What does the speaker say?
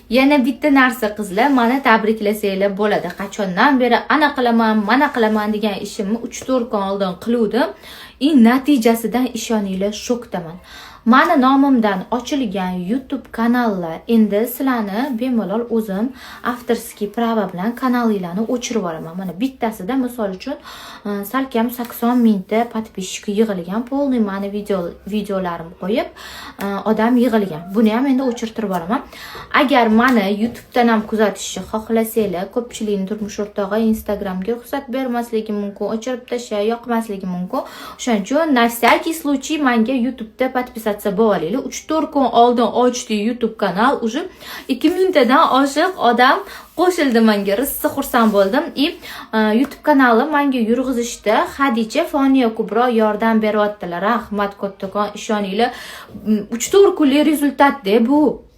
Yana bitta narsa qizlar, meni tabriklasanglar bo'ladi. Qachondan beri ana qilaman, mana qilaman degan ishimni 3-4 kun oldin qiluvdim. Natijasidan ishoninglar, shokdaman. Mani nomimdan ochilgan YouTube kanallar endi sizlarni bemalol o'zim avtorskiy prava bilan kanalinglarni o'chirib olaman. Mana bittasida misol uchun salkam 80 mingta podpисчик yig'ilgan, polniy mani videolarim qo'yib odam yig'ilgan. Buni ham endi o'chirtirib olaman. Agar mani YouTubedan ham kuzatishni xohlasanglar, ko'pchilikning turmush o'rtog'i Instagramga ruxsat bermasligi mumkin, o'chirib tashlay, yoqmasligi mumkin. Shuning uchun na всякий случай menga YouTube'da podpisatsiya bo'laylik. 3-4 kun oldin ochdi YouTube kanal, уже 2000 tadan oshiq odam qo'shildi menga. Rosa xursand bo'ldim. YouTube kanali menga yurg'izishda Hadicha, Foniya Kubro yordam beryaptilar. Rahmat kattakon, ishoninglar. 3-4 kunlik rezultatda bu.